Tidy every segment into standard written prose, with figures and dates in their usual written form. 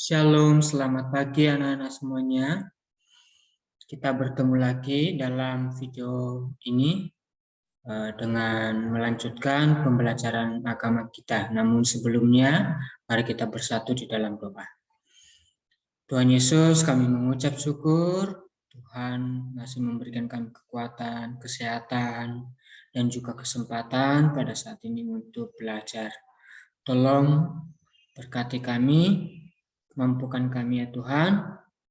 Shalom, selamat pagi anak-anak semuanya. Kita bertemu lagi dalam video ini dengan melanjutkan pembelajaran agama kita. Namun sebelumnya, mari kita bersatu di dalam doa. Tuhan Yesus, kami mengucap syukur. Tuhan masih memberikan kami kekuatan, kesehatan, dan juga kesempatan pada saat ini untuk belajar. Tolong berkati kami, mampukan kami ya Tuhan,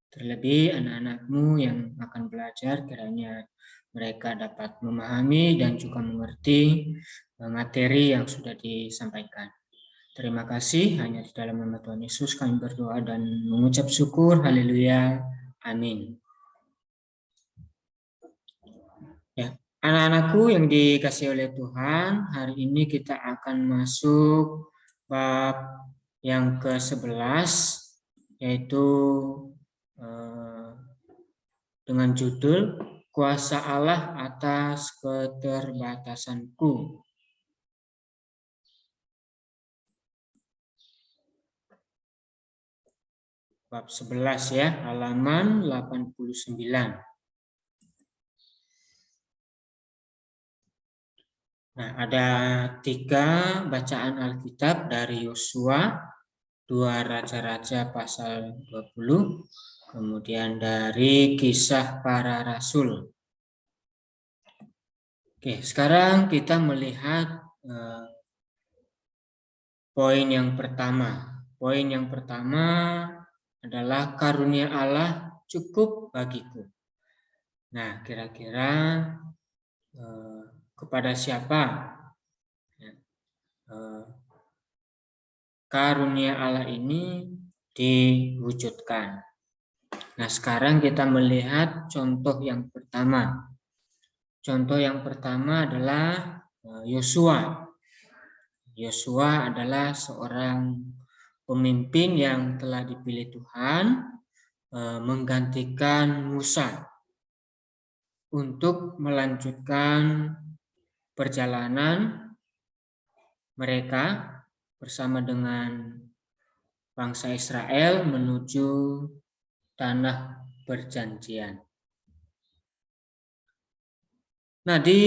terlebih anak-anak-Mu yang akan belajar, kiranya mereka dapat memahami dan juga mengerti materi yang sudah disampaikan. Terima kasih, hanya di dalam nama Tuhan Yesus kami berdoa dan mengucap syukur, haleluya, amin. Ya, anak-anakku yang dikasihi oleh Tuhan, hari ini kita akan masuk bab yang ke-11, yaitu dengan judul Kuasa Allah atas keterbatasanku. Bab 11 ya, halaman 89. Nah, ada 3 bacaan Alkitab dari Yosua, 2 Raja-Raja pasal 20, kemudian dari Kisah Para Rasul. Oke, sekarang kita melihat poin yang pertama. Poin yang pertama adalah karunia Allah cukup bagiku. Nah, kira-kira kepada siapa karunia Allah ini diwujudkan? Nah, sekarang kita melihat contoh yang pertama. Contoh yang pertama adalah Yosua. Yosua adalah seorang pemimpin yang telah dipilih Tuhan menggantikan Musa untuk melanjutkan perjalanan mereka bersama dengan bangsa Israel menuju tanah perjanjian. Nah, di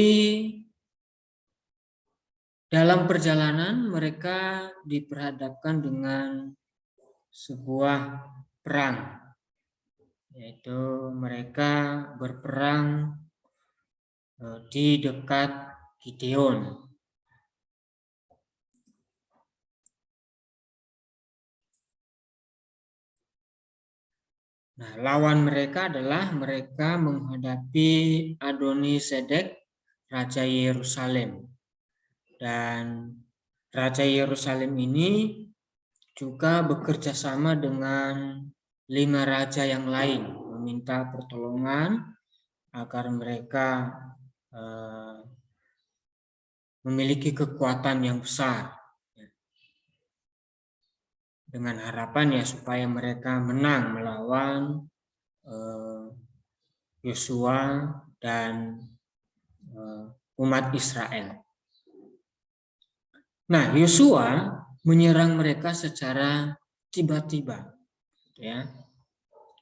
dalam perjalanan mereka diperhadapkan dengan sebuah perang, yaitu mereka berperang di dekat Gideon. Nah, lawan mereka adalah mereka menghadapi Adoni-Sedek, Raja Yerusalem. Dan Raja Yerusalem ini juga bekerja sama dengan 5 raja yang lain, meminta pertolongan agar mereka memiliki kekuatan yang besar, dengan harapan ya supaya mereka menang melawan Yosua dan umat Israel. Nah, Yosua menyerang mereka secara tiba-tiba, ya.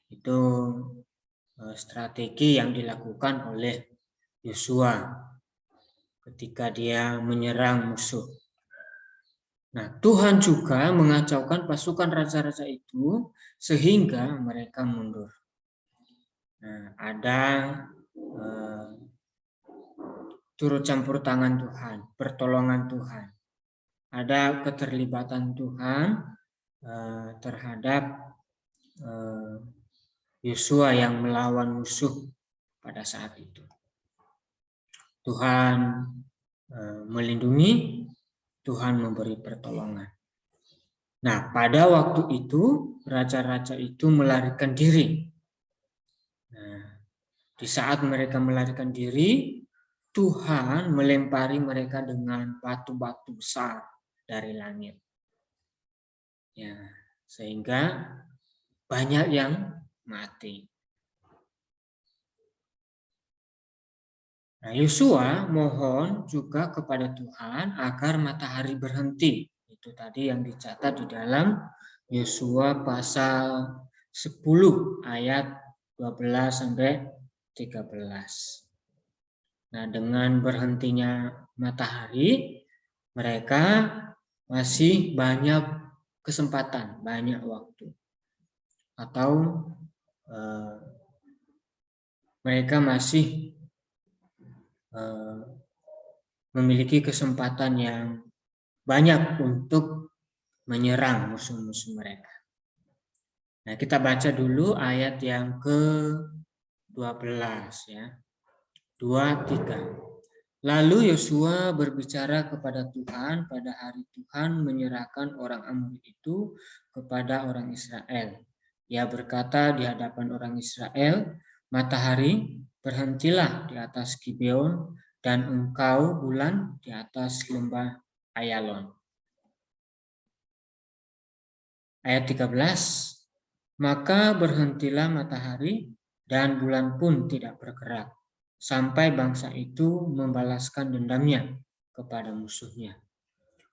Itu strategi yang dilakukan oleh Yosua ketika dia menyerang musuh. Nah, Tuhan juga mengacaukan pasukan raja-raja itu sehingga mereka mundur. Nah, ada turut campur tangan Tuhan, pertolongan Tuhan. Ada keterlibatan Tuhan terhadap Yosua yang melawan musuh pada saat itu. Tuhan melindungi, Tuhan memberi pertolongan. Nah, pada waktu itu raja-raja itu melarikan diri. Nah, di saat mereka melarikan diri, Tuhan melempari mereka dengan batu-batu besar dari langit. Ya, sehingga banyak yang mati. Nah, Yosua mohon juga kepada Tuhan agar matahari berhenti. Itu tadi yang dicatat di dalam Yosua pasal 10 ayat 12 sampai 13. Nah, dengan berhentinya matahari, mereka masih banyak kesempatan, banyak waktu. Atau mereka masih memiliki kesempatan yang banyak untuk menyerang musuh-musuh mereka. Nah, kita baca dulu ayat yang ke-12 ya. 2-3. Lalu Yosua berbicara kepada Tuhan pada hari Tuhan menyerahkan orang Amori itu kepada orang Israel. Ia berkata di hadapan orang Israel, matahari, berhentilah di atas Gibeon dan engkau bulan di atas lembah Ayalon. Ayat 13. Maka berhentilah matahari dan bulan pun tidak bergerak sampai bangsa itu membalaskan dendamnya kepada musuhnya.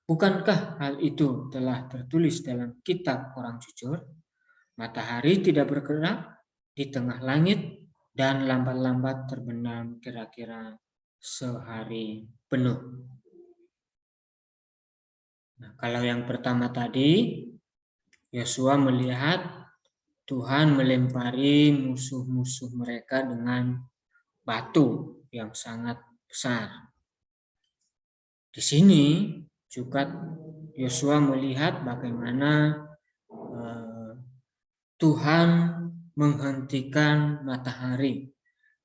Bukankah hal itu telah tertulis dalam kitab orang jujur? Matahari tidak bergerak di tengah langit dan lambat-lambat terbenam kira-kira sehari penuh. Nah, kalau yang pertama tadi, Yosua melihat Tuhan melempari musuh-musuh mereka dengan batu yang sangat besar. Di sini juga Yosua melihat bagaimana Tuhan menghentikan matahari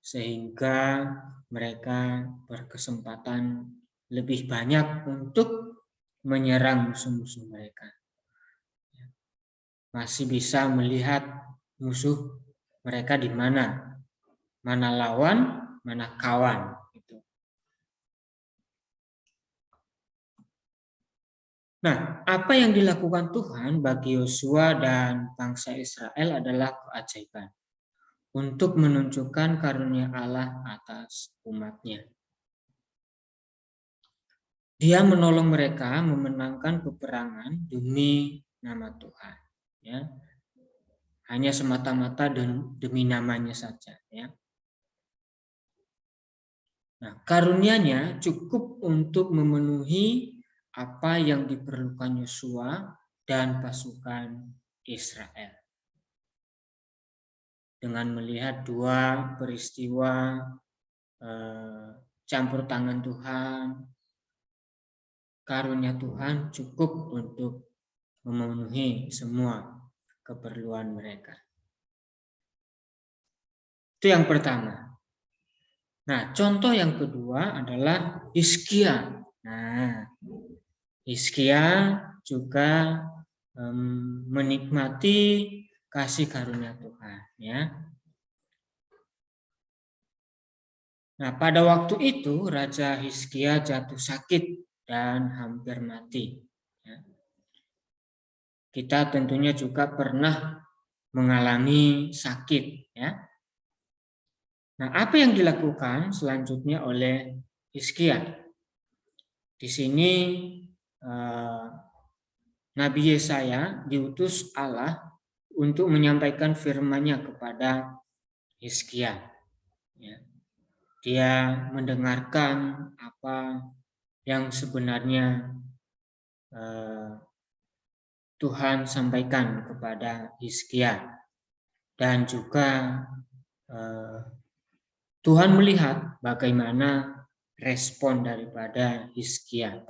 sehingga mereka berkesempatan lebih banyak untuk menyerang musuh-musuh mereka. Masih bisa melihat musuh mereka di mana lawan, mana kawan. Nah, apa yang dilakukan Tuhan bagi Yosua dan bangsa Israel adalah keajaiban untuk menunjukkan karunia Allah atas umatnya. Dia menolong mereka memenangkan peperangan demi nama Tuhan. Ya. Hanya semata-mata demi namanya saja. Ya. Nah, karunia-Nya cukup untuk memenuhi apa yang diperlukan Yosua dan pasukan Israel. Dengan melihat dua peristiwa campur tangan Tuhan, karunia Tuhan cukup untuk memenuhi semua keperluan mereka. Itu yang pertama. Nah, contoh yang kedua adalah Hizkia. Nah, Hizkia juga menikmati kasih karunia Tuhan. Ya. Nah, pada waktu itu Raja Hizkia jatuh sakit dan hampir mati. Ya. Kita tentunya juga pernah mengalami sakit. Ya. Nah, apa yang dilakukan selanjutnya oleh Hizkia? Di sini Nabi Yesaya diutus Allah untuk menyampaikan firman-Nya kepada Hizkia. Ya. Dia mendengarkan apa yang sebenarnya Tuhan sampaikan kepada Hizkia. Dan juga Tuhan melihat bagaimana respon daripada Hizkia.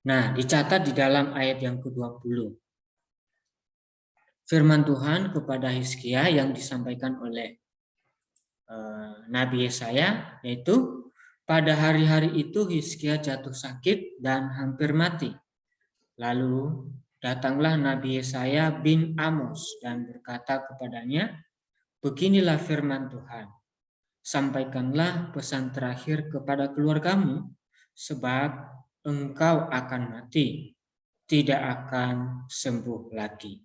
Nah, dicatat di dalam ayat yang ke-20. Firman Tuhan kepada Hizkia yang disampaikan oleh Nabi Yesaya, yaitu pada hari-hari itu Hizkia jatuh sakit dan hampir mati. Lalu datanglah Nabi Yesaya bin Amos dan berkata kepadanya, beginilah firman Tuhan, sampaikanlah pesan terakhir kepada keluargamu, sebab engkau akan mati, tidak akan sembuh lagi.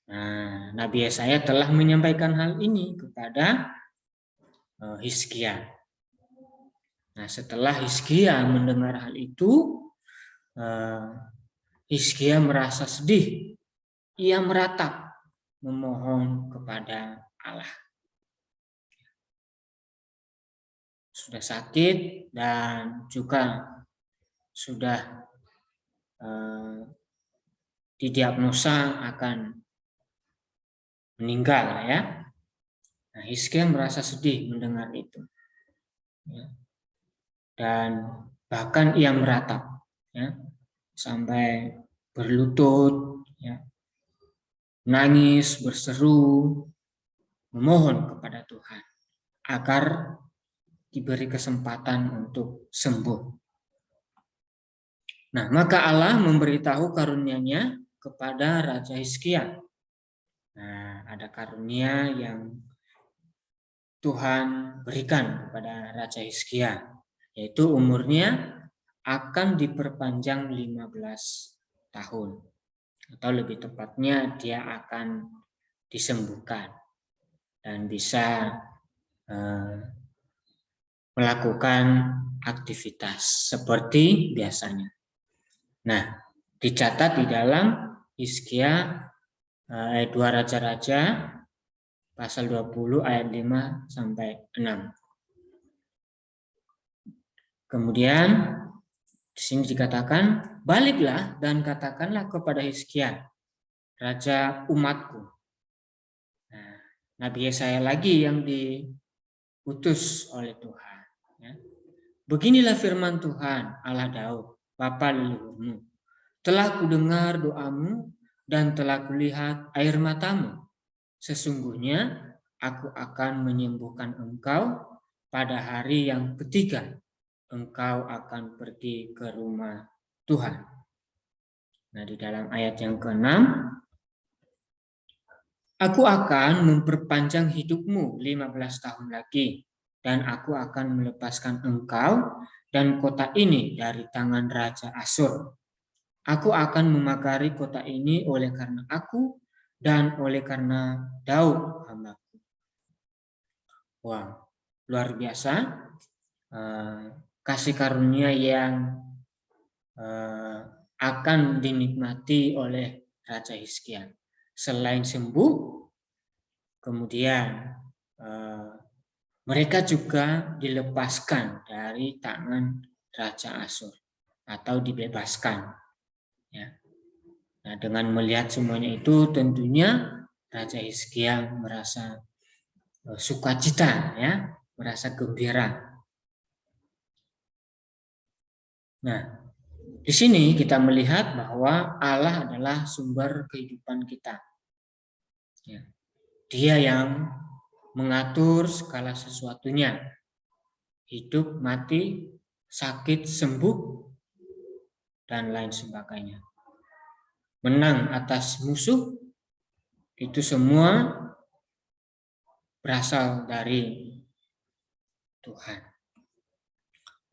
Nah, Nabi Yesaya telah menyampaikan hal ini kepada Hizkia. Nah, setelah Hizkia mendengar hal itu, Hizkia merasa sedih. Ia meratap, memohon kepada Allah. Sudah sakit dan juga sudah didiagnosa akan meninggal ya. Nah, Hizkia merasa sedih mendengar itu. Ya. Dan bahkan ia meratap ya, sampai berlutut ya, menangis, berseru, memohon kepada Tuhan agar diberi kesempatan untuk sembuh. Nah, maka Allah memberitahu karunia-Nya kepada Raja Hizkia. Nah, ada karunia yang Tuhan berikan kepada Raja Hizkia, yaitu umurnya akan diperpanjang 15 tahun. Atau lebih tepatnya dia akan disembuhkan dan bisa melakukan aktivitas seperti biasanya. Nah, dicatat di dalam Hizkia ayat 2 Raja-Raja pasal 20 ayat 5 sampai 6. Kemudian di sini dikatakan, baliklah dan katakanlah kepada Hizkia, raja umatku. Nah, Nabi Yesaya lagi yang diutus oleh Tuhan. Ya. Beginilah firman Tuhan, Allah Daud, bapa leluhurmu. Telah kudengar doamu dan telah kulihat air matamu. Sesungguhnya aku akan menyembuhkan engkau pada hari yang ketiga. Engkau akan pergi ke rumah Tuhan. Nah, di dalam ayat yang ke-6, aku akan memperpanjang hidupmu 15 tahun lagi, dan aku akan melepaskan engkau dan kota ini dari tangan Raja Asyur. Aku akan memagari kota ini oleh karena aku dan oleh karena Daud hambaku. Wow, luar biasa. Kasih karunia yang akan dinikmati oleh Raja Hizkia. Selain sembuh, kemudian mereka juga dilepaskan dari tangan Raja Asyur atau dibebaskan. Ya. Nah, dengan melihat semuanya itu, tentunya Raja Hizkia merasa sukacita, ya, merasa gembira. Nah, di sini kita melihat bahwa Allah adalah sumber kehidupan kita. Ya. Dia yang mengatur segala sesuatunya. Hidup, mati, sakit, sembuh, dan lain sebagainya. Menang atas musuh, itu semua berasal dari Tuhan.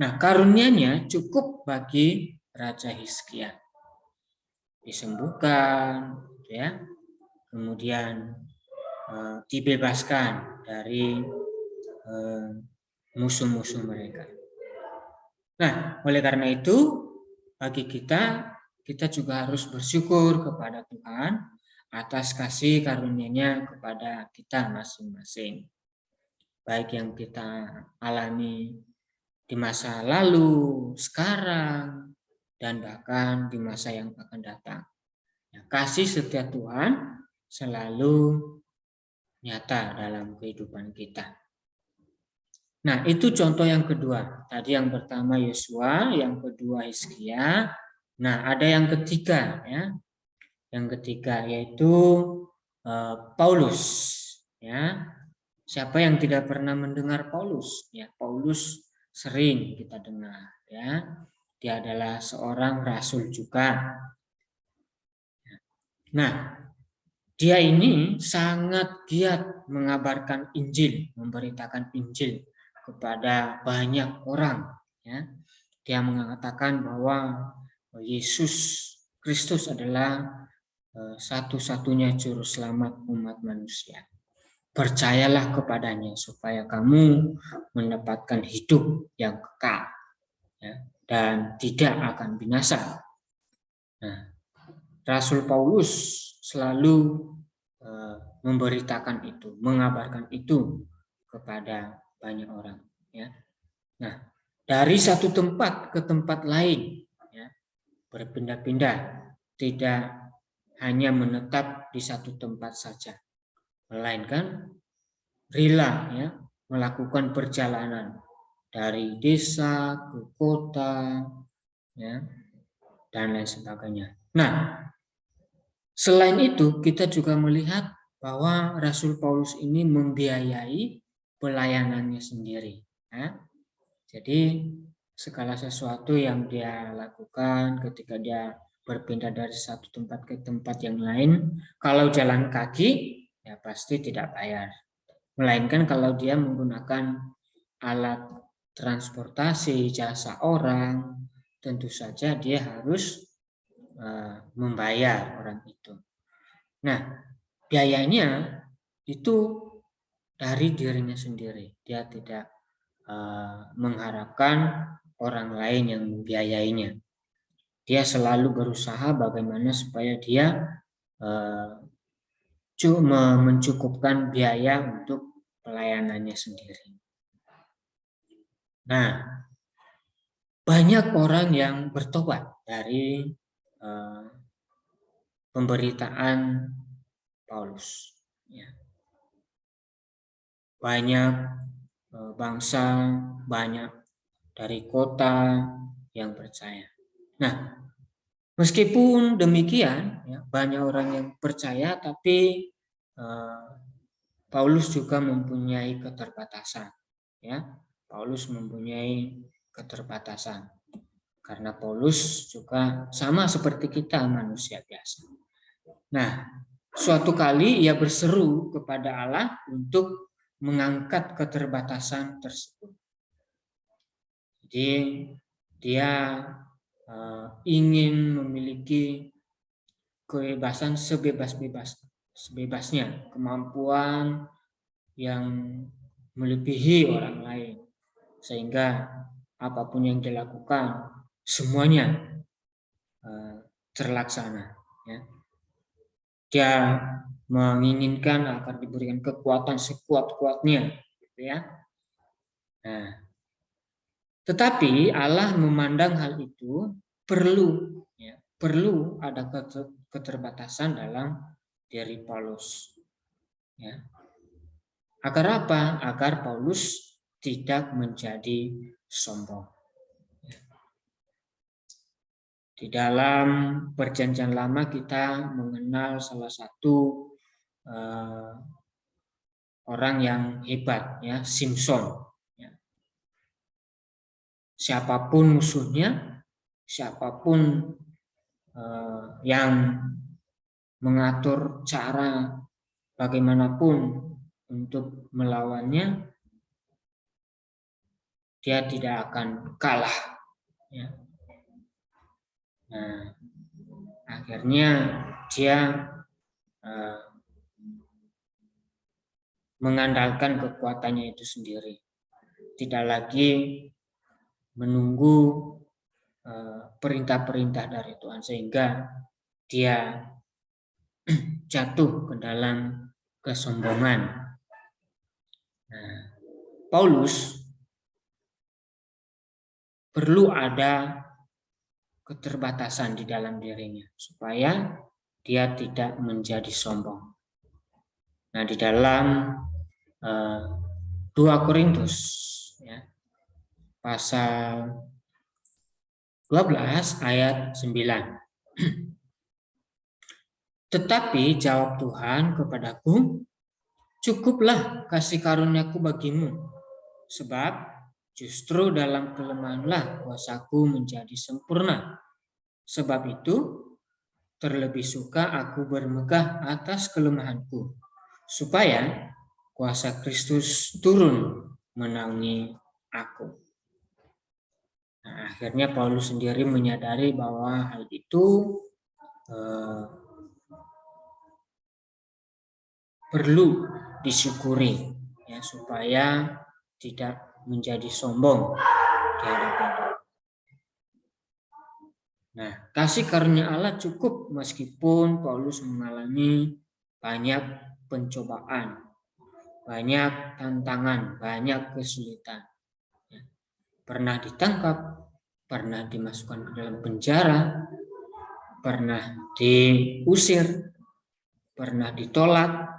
Nah, karunia-Nya cukup bagi Raja Hizkia. Disembuhkan, ya, kemudian dibebaskan dari musuh-musuh mereka. Nah, oleh karena itu, bagi kita juga harus bersyukur kepada Tuhan atas kasih karunia-Nya kepada kita masing-masing. Baik yang kita alami di masa lalu, sekarang, dan bahkan di masa yang akan datang. Kasih setia Tuhan selalu nyata dalam kehidupan kita. Nah, itu contoh yang kedua. Tadi yang pertama Yosua, yang kedua Hizkia. Nah, ada yang ketiga, ya. Yang ketiga yaitu Paulus, ya. Siapa yang tidak pernah mendengar Paulus? Ya, Paulus sering kita dengar, ya. Dia adalah seorang rasul juga. Nah, dia ini sangat giat mengabarkan Injil, memberitakan Injil kepada banyak orang. Ya. Dia mengatakan bahwa Yesus Kristus adalah satu-satunya juru selamat umat manusia. Percayalah kepadanya supaya kamu mendapatkan hidup yang kekal, ya, dan tidak akan binasa. Nah, Rasul Paulus selalu memberitakan itu, mengabarkan itu kepada banyak orang. Ya. Nah, dari satu tempat ke tempat lain, ya, berpindah-pindah, tidak hanya menetap di satu tempat saja, melainkan rela, ya, melakukan perjalanan dari desa ke kota, ya, dan lain sebagainya. Nah, selain itu kita juga melihat bahwa Rasul Paulus ini membiayai pelayanannya sendiri. Ya. Jadi segala sesuatu yang dia lakukan ketika dia berpindah dari satu tempat ke tempat yang lain, kalau jalan kaki ya pasti tidak bayar. Melainkan kalau dia menggunakan alat transportasi, jasa orang, tentu saja dia harus membayar orang itu. Nah, biayanya itu dari dirinya sendiri. Dia tidak mengharapkan orang lain yang membiayainya. Dia selalu berusaha bagaimana supaya dia mencukupkan biaya untuk pelayanannya sendiri. Nah, banyak orang yang bertobat dari pemberitaan Paulus. Ya. Banyak bangsa, banyak dari kota yang percaya. Nah, meskipun demikian, ya, banyak orang yang percaya, tapi Paulus juga mempunyai keterbatasan. Ya, Paulus mempunyai keterbatasan karena Paulus juga sama seperti kita, manusia biasa. Nah, suatu kali ia berseru kepada Allah untuk mengangkat keterbatasan tersebut. Jadi dia ingin memiliki kebebasan sebebasnya, kemampuan yang melebihi orang lain, sehingga apapun yang dilakukan semuanya terlaksana. Ya. Dia menginginkan agar diberikan kekuatan sekuat-kuatnya, gitu ya. Nah, tetapi Allah memandang hal itu perlu, ya, perlu ada keterbatasan dalam diri Paulus. Ya. Agar apa? Agar Paulus tidak menjadi sombong. Di dalam Perjanjian Lama kita mengenal salah satu orang yang hebat, ya, Simson. Ya. Siapapun musuhnya, siapapun yang mengatur cara bagaimanapun untuk melawannya, dia tidak akan kalah. Ya. Nah, akhirnya dia mengandalkan kekuatannya itu sendiri, tidak lagi menunggu perintah-perintah dari Tuhan, sehingga dia jatuh ke dalam kesombongan. Nah, Paulus perlu ada keterbatasan di dalam dirinya supaya dia tidak menjadi sombong. Nah, di dalam 2 Korintus, ya, pasal 12 ayat 9. Tetapi jawab Tuhan kepadaku, cukuplah kasih karuniaku bagimu, sebab justru dalam kelemahanlah kuasaku menjadi sempurna. Sebab itu, terlebih suka aku bermegah atas kelemahanku, supaya kuasa Kristus turun menaungi aku. Nah, akhirnya Paulus sendiri menyadari bahwa hal itu perlu disyukuri, ya, supaya tidak menjadi sombong di hadapan Tuhan. Nah, kasih karunia Allah cukup meskipun Paulus mengalami banyak pencobaan, banyak tantangan, banyak kesulitan. Pernah ditangkap, pernah dimasukkan ke dalam penjara, pernah diusir, pernah ditolak,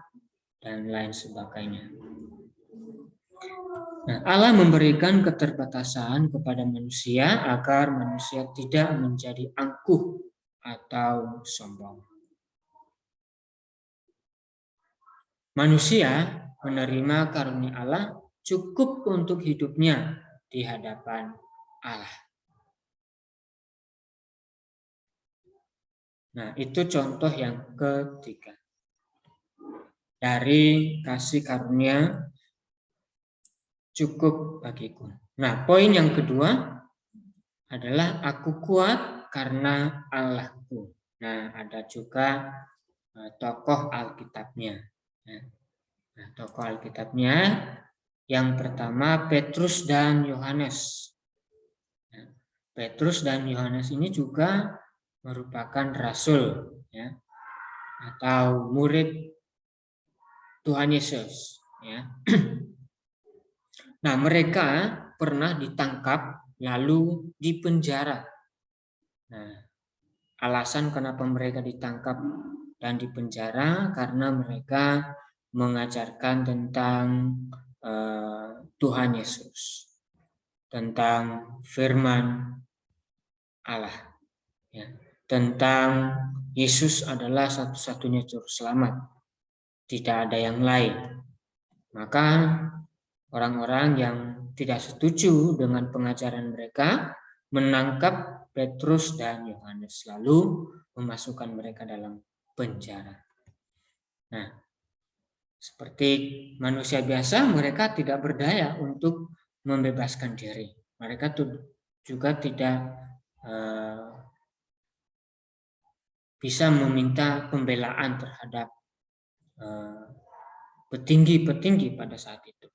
dan lain sebagainya. Nah, Allah memberikan keterbatasan kepada manusia agar manusia tidak menjadi angkuh atau sombong. Manusia menerima karunia Allah cukup untuk hidupnya di hadapan Allah. Nah, itu contoh yang ketiga. Dari kasih karunia cukup bagiku. Nah, poin yang kedua adalah aku kuat karena Allahku. Nah, ada juga tokoh Alkitabnya. Nah, tokoh Alkitabnya yang pertama Petrus dan Yohanes. Nah, Petrus dan Yohanes ini juga merupakan rasul, ya, atau murid Tuhan Yesus. Ya. Nah, mereka pernah ditangkap lalu dipenjara. Nah, alasan kenapa mereka ditangkap dan dipenjara karena mereka mengajarkan tentang Tuhan Yesus, tentang firman Allah, ya, tentang Yesus adalah satu-satunya juru selamat, tidak ada yang lain. Maka orang-orang yang tidak setuju dengan pengajaran mereka menangkap Petrus dan Yohanes lalu memasukkan mereka dalam penjara. Nah, seperti manusia biasa, mereka tidak berdaya untuk membebaskan diri. Mereka juga tidak bisa meminta pembelaan terhadap petinggi-petinggi pada saat itu.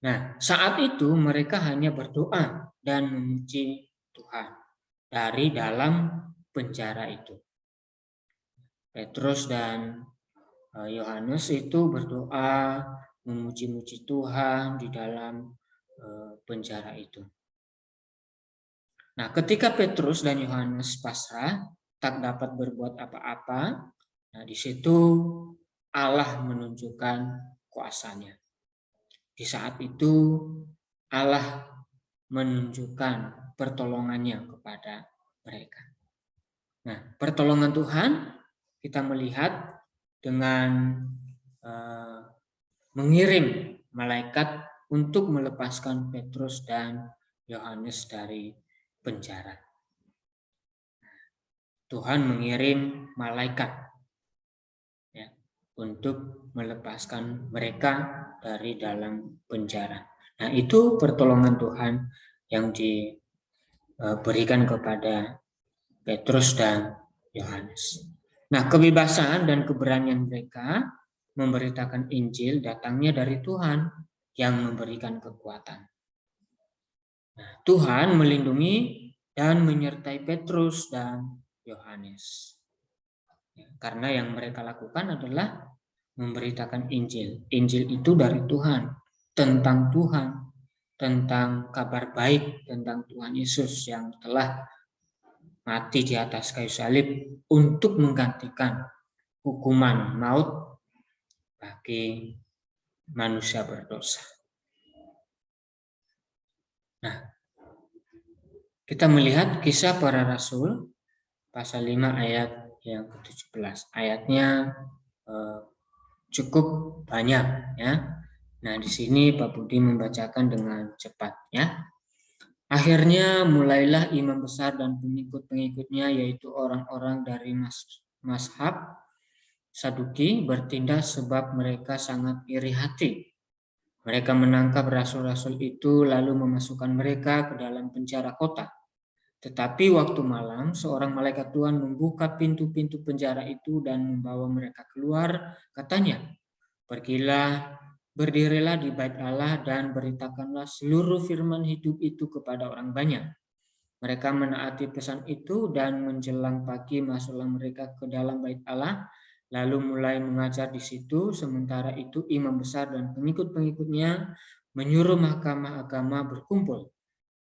Nah, saat itu mereka hanya berdoa dan memuji Tuhan dari dalam penjara itu. Petrus dan Yohanes itu berdoa memuji-muji Tuhan di dalam penjara itu. Nah, ketika Petrus dan Yohanes pasrah, tak dapat berbuat apa-apa, nah di situ Allah menunjukkan kuasanya. Di saat itu Allah menunjukkan pertolongannya kepada mereka. Nah, pertolongan Tuhan kita melihat dengan mengirim malaikat untuk melepaskan Petrus dan Yohanes dari penjara. Tuhan mengirim malaikat, ya, untuk melepaskan mereka dari dalam penjara. Nah, itu pertolongan Tuhan yang diberikan kepada Petrus dan Yohanes. Nah, kebebasan dan keberanian mereka memberitakan Injil datangnya dari Tuhan yang memberikan kekuatan. Nah, Tuhan melindungi dan menyertai Petrus dan Yohanes. Karena yang mereka lakukan adalah memberitakan Injil. Injil itu dari Tuhan, tentang Tuhan, tentang kabar baik tentang Tuhan Yesus yang telah mati di atas kayu salib untuk menggantikan hukuman maut bagi manusia berdosa. Nah, kita melihat kisah para rasul pasal 5 ayat yang ke-17. Ayatnya cukup banyak, ya. Nah, di sini Pak Budi membacakan dengan cepat, ya. Akhirnya mulailah imam besar dan pengikut-pengikutnya, yaitu orang-orang dari mazhab Saduki, bertindak sebab mereka sangat iri hati. Mereka menangkap rasul-rasul itu lalu memasukkan mereka ke dalam penjara kota. Tetapi waktu malam, seorang malaikat Tuhan membuka pintu-pintu penjara itu dan membawa mereka keluar. Katanya, pergilah Berdirilah di bait Allah dan beritakanlah seluruh firman hidup itu kepada orang banyak. Mereka menaati pesan itu dan menjelang pagi masuklah mereka ke dalam bait Allah, lalu mulai mengajar di situ. Sementara itu imam besar dan pengikut-pengikutnya menyuruh mahkamah agama berkumpul,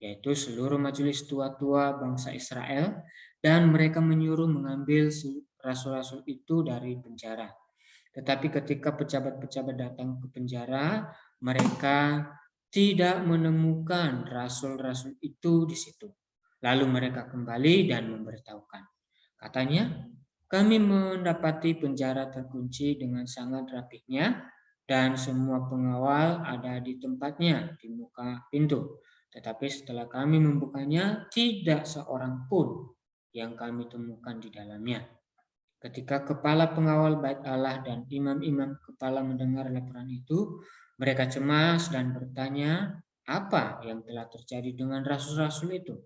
yaitu seluruh majelis tua-tua bangsa Israel, dan mereka menyuruh mengambil rasul-rasul itu dari penjara. Tetapi ketika pejabat-pejabat datang ke penjara, mereka tidak menemukan rasul-rasul itu di situ. Lalu mereka kembali dan memberitahukan. Katanya, kami mendapati penjara terkunci dengan sangat rapihnya dan semua pengawal ada di tempatnya di muka pintu. Tetapi setelah kami membukanya, tidak seorang pun yang kami temukan di dalamnya. Ketika kepala pengawal bait Allah dan imam-imam kepala mendengar laporan itu, mereka cemas dan bertanya apa yang telah terjadi dengan rasul-rasul itu.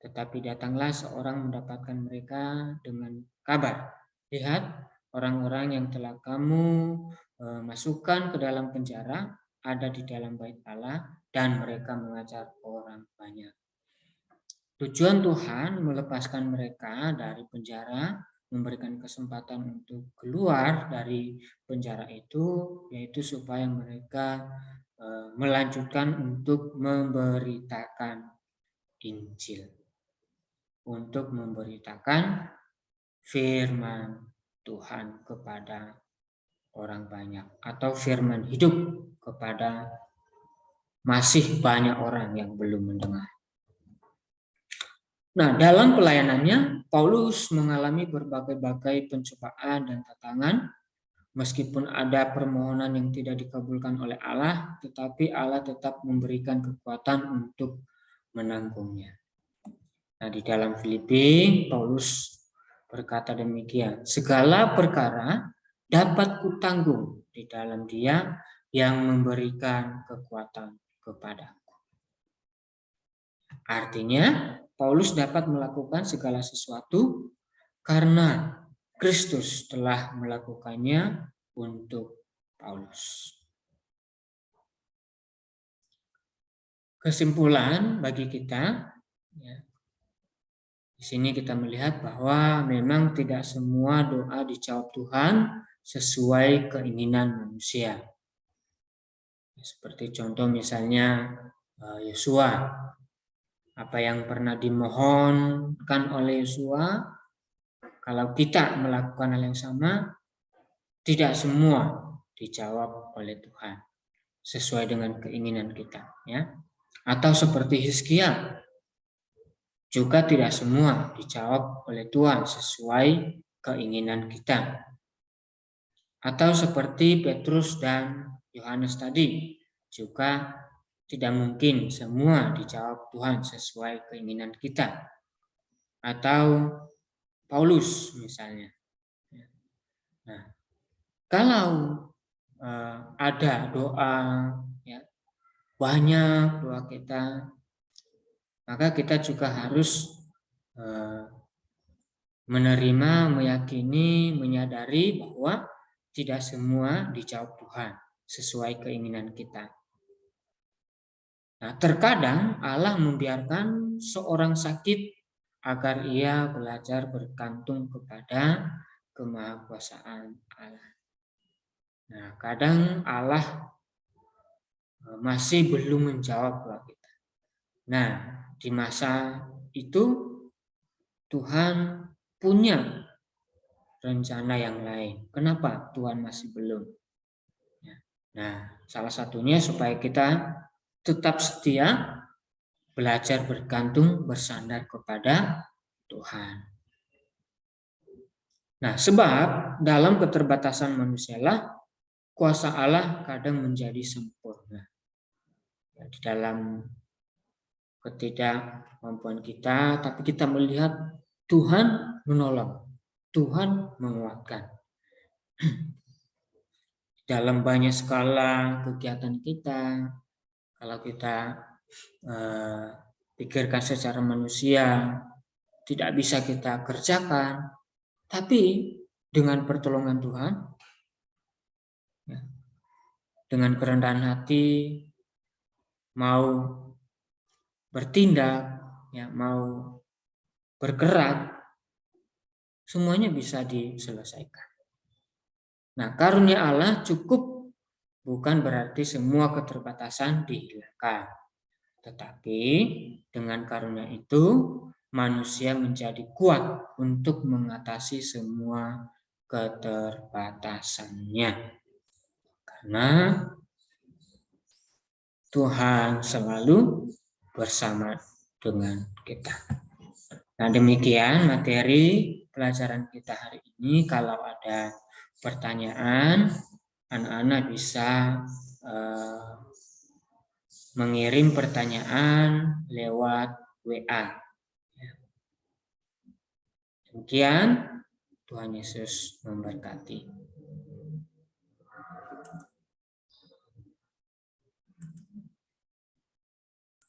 Tetapi datanglah seorang mendapatkan mereka dengan kabar. Lihat, orang-orang yang telah kamu masukkan ke dalam penjara ada di dalam bait Allah dan mereka mengajar orang banyak. Tujuan Tuhan melepaskan mereka dari penjara, memberikan kesempatan untuk keluar dari penjara itu, yaitu supaya mereka melanjutkan untuk memberitakan Injil, untuk memberitakan firman Tuhan kepada orang banyak, atau firman hidup kepada masih banyak orang yang belum mendengar. Nah, dalam pelayanannya, Paulus mengalami berbagai-bagai pencobaan dan tantangan. Meskipun ada permohonan yang tidak dikabulkan oleh Allah, tetapi Allah tetap memberikan kekuatan untuk menanggungnya. Nah, di dalam Filipi, Paulus berkata demikian, segala perkara dapat kutanggung di dalam Dia yang memberikan kekuatan kepadaku. Artinya, Paulus dapat melakukan segala sesuatu karena Kristus telah melakukannya untuk Paulus. Kesimpulan bagi kita, ya, di sini kita melihat bahwa memang tidak semua doa dijawab Tuhan sesuai keinginan manusia. Seperti contoh misalnya Yosua. Apa yang pernah dimohonkan oleh Yosua, kalau kita melakukan hal yang sama, tidak semua dijawab oleh Tuhan sesuai dengan keinginan kita, ya. Atau seperti Hizkia, juga tidak semua dijawab oleh Tuhan sesuai keinginan kita. Atau seperti Petrus dan Yohanes tadi, juga tidak mungkin semua dijawab Tuhan sesuai keinginan kita. Atau Paulus misalnya. Nah, kalau ada doa, ya, banyak doa kita, maka kita juga harus menerima, meyakini, menyadari bahwa tidak semua dijawab Tuhan sesuai keinginan kita. Nah, terkadang Allah membiarkan seorang sakit agar ia belajar bergantung kepada kemahakuasaan Allah. Nah, kadang Allah masih belum menjawab doa kita. Nah, di masa itu Tuhan punya rencana yang lain. Kenapa Tuhan masih belum? Nah, salah satunya supaya kita tetap setia, belajar bergantung, bersandar kepada Tuhan. Nah, sebab dalam keterbatasan manusialah kuasa Allah kadang menjadi sempurna. Di dalam ketidakmampuan kita, tapi kita melihat Tuhan menolong, Tuhan menguatkan. Dalam banyak skala kegiatan kita, kalau kita pikirkan secara manusia, tidak bisa kita kerjakan, tapi dengan pertolongan Tuhan, ya, dengan kerendahan hati mau bertindak, ya, mau bergerak, semuanya bisa diselesaikan. Nah, karunia Allah cukup bukan berarti semua keterbatasan dihilangkan. Tetapi dengan karunia itu manusia menjadi kuat untuk mengatasi semua keterbatasannya. Karena Tuhan selalu bersama dengan kita. Nah, demikian materi pelajaran kita hari ini. Kalau ada pertanyaan, anak-anak bisa mengirim pertanyaan lewat WA. Demikian, Tuhan Yesus memberkati.